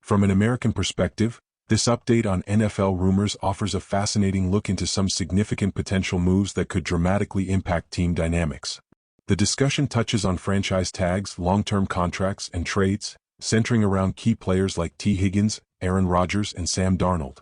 From an American perspective, this update on NFL rumors offers a fascinating look into some significant potential moves that could dramatically impact team dynamics. The discussion touches on franchise tags, long-term contracts, and trades, centering around key players like Higgins, Aaron Rodgers, and Sam Darnold.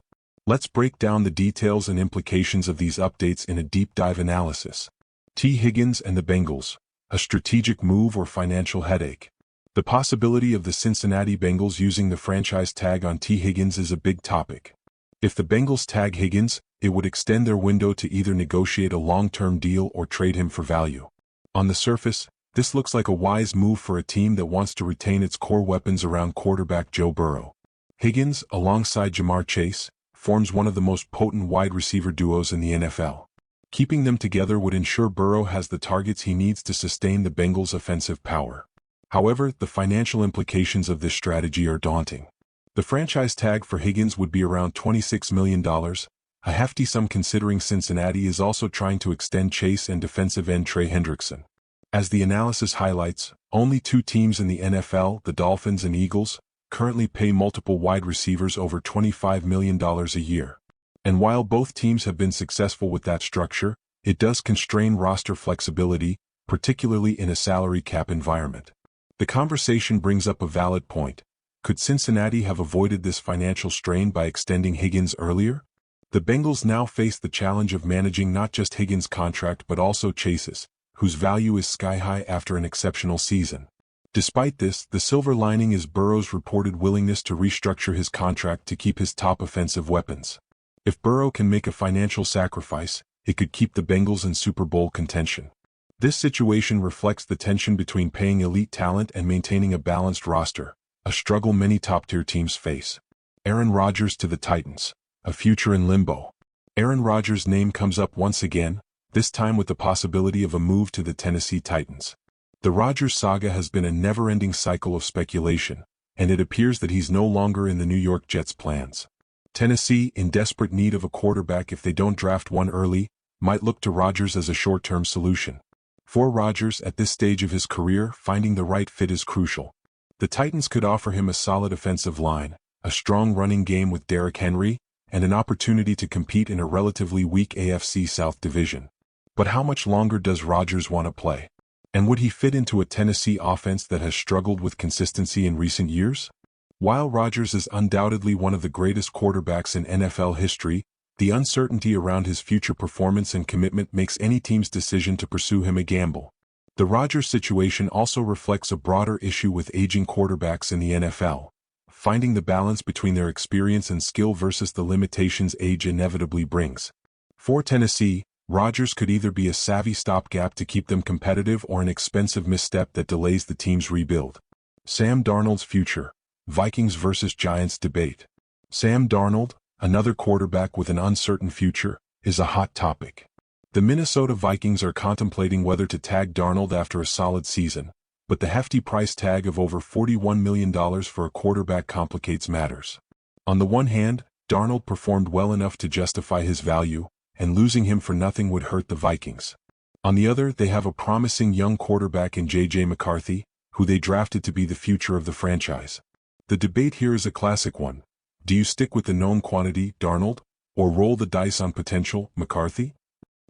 Let's break down the details and implications of these updates in a deep dive analysis. Higgins and the Bengals, a strategic move or financial headache. The possibility of the Cincinnati Bengals using the franchise tag on Higgins is a big topic. If the Bengals tag Higgins, it would extend their window to either negotiate a long-term deal or trade him for value. On the surface, this looks like a wise move for a team that wants to retain its core weapons around quarterback Joe Burrow. Higgins, alongside Jamar Chase, forms one of the most potent wide receiver duos in the NFL. Keeping them together would ensure Burrow has the targets he needs to sustain the Bengals' offensive power. However, the financial implications of this strategy are daunting. The franchise tag for Higgins would be around $26 million, a hefty sum considering Cincinnati is also trying to extend Chase and defensive end Trey Hendrickson. As the analysis highlights, only two teams in the NFL, the Dolphins and Eagles, currently pay multiple wide receivers over $25 million a year. And while both teams have been successful with that structure, it does constrain roster flexibility, particularly in a salary cap environment. The conversation brings up a valid point. Could Cincinnati have avoided this financial strain by extending Higgins earlier? The Bengals now face the challenge of managing not just Higgins' contract but also Chase's, whose value is sky-high after an exceptional season. Despite this, the silver lining is Burrow's reported willingness to restructure his contract to keep his top offensive weapons. If Burrow can make a financial sacrifice, it could keep the Bengals in Super Bowl contention. This situation reflects the tension between paying elite talent and maintaining a balanced roster, a struggle many top-tier teams face. Aaron Rodgers to the Titans, a future in limbo. Aaron Rodgers' name comes up once again, this time with the possibility of a move to the Tennessee Titans. The Rodgers saga has been a never-ending cycle of speculation, and it appears that he's no longer in the New York Jets' plans. Tennessee, in desperate need of a quarterback if they don't draft one early, might look to Rodgers as a short-term solution. For Rodgers, at this stage of his career, finding the right fit is crucial. The Titans could offer him a solid offensive line, a strong running game with Derrick Henry, and an opportunity to compete in a relatively weak AFC South division. But how much longer does Rodgers want to play? And would he fit into a Tennessee offense that has struggled with consistency in recent years? While Rodgers is undoubtedly one of the greatest quarterbacks in NFL history, the uncertainty around his future performance and commitment makes any team's decision to pursue him a gamble. The Rodgers situation also reflects a broader issue with aging quarterbacks in the NFL, finding the balance between their experience and skill versus the limitations age inevitably brings. For Tennessee, Rodgers could either be a savvy stopgap to keep them competitive or an expensive misstep that delays the team's rebuild. Sam Darnold's future, Vikings versus Giants debate. Sam Darnold, another quarterback with an uncertain future, is a hot topic. The Minnesota Vikings are contemplating whether to tag Darnold after a solid season, but the hefty price tag of over $41 million for a quarterback complicates matters. On the one hand, Darnold performed well enough to justify his value, and losing him for nothing would hurt the Vikings. On the other, they have a promising young quarterback in J.J. McCarthy, who they drafted to be the future of the franchise. The debate here is a classic one. Do you stick with the known quantity, Darnold, or roll the dice on potential, McCarthy?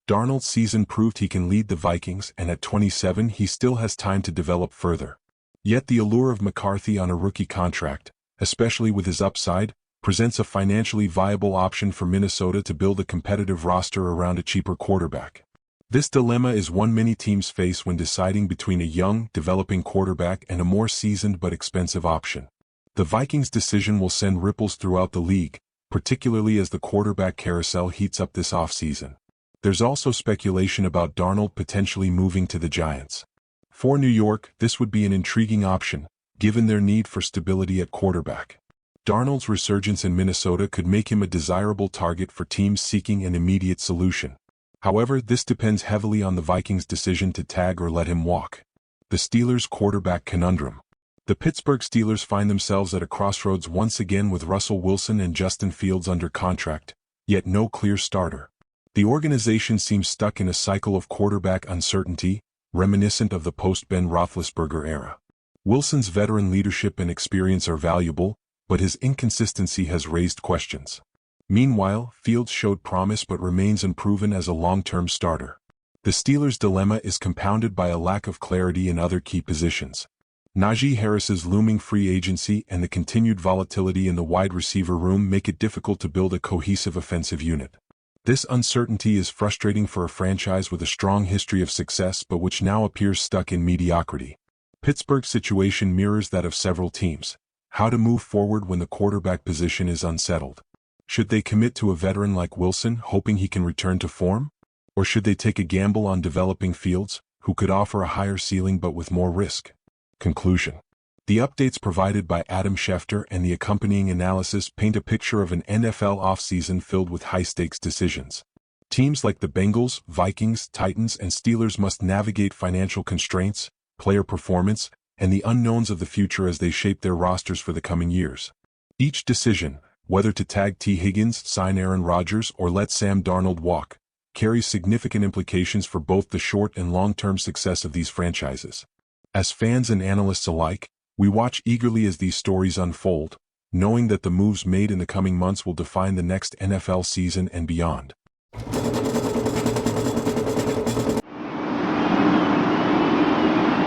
Darnold's season proved he can lead the Vikings, and at 27 he still has time to develop further. Yet the allure of McCarthy on a rookie contract, especially with his upside, presents a financially viable option for Minnesota to build a competitive roster around a cheaper quarterback. This dilemma is one many teams face when deciding between a young, developing quarterback and a more seasoned but expensive option. The Vikings' decision will send ripples throughout the league, particularly as the quarterback carousel heats up this offseason. There's also speculation about Darnold potentially moving to the Giants. For New York, this would be an intriguing option, given their need for stability at quarterback. Darnold's resurgence in Minnesota could make him a desirable target for teams seeking an immediate solution. However, this depends heavily on the Vikings' decision to tag or let him walk. The Steelers' quarterback conundrum. The Pittsburgh Steelers find themselves at a crossroads once again with Russell Wilson and Justin Fields under contract, yet no clear starter. The organization seems stuck in a cycle of quarterback uncertainty, reminiscent of the post-Ben Roethlisberger era. Wilson's veteran leadership and experience are valuable, but his inconsistency has raised questions. Meanwhile, Fields showed promise but remains unproven as a long-term starter. The Steelers' dilemma is compounded by a lack of clarity in other key positions. Najee Harris's looming free agency and the continued volatility in the wide receiver room make it difficult to build a cohesive offensive unit. This uncertainty is frustrating for a franchise with a strong history of success but which now appears stuck in mediocrity. Pittsburgh's situation mirrors that of several teams. How to move forward when the quarterback position is unsettled? Should they commit to a veteran like Wilson, hoping he can return to form? Or should they take a gamble on developing Fields, who could offer a higher ceiling but with more risk? Conclusion. The updates provided by Adam Schefter and the accompanying analysis paint a picture of an NFL offseason filled with high-stakes decisions. Teams like the Bengals, Vikings, Titans, and Steelers must navigate financial constraints, player performance, and the unknowns of the future as they shape their rosters for the coming years. Each decision, whether to tag Higgins, sign Aaron Rodgers, or let Sam Darnold walk, carries significant implications for both the short and long-term success of these franchises. As fans and analysts alike, we watch eagerly as these stories unfold, knowing that the moves made in the coming months will define the next NFL season and beyond.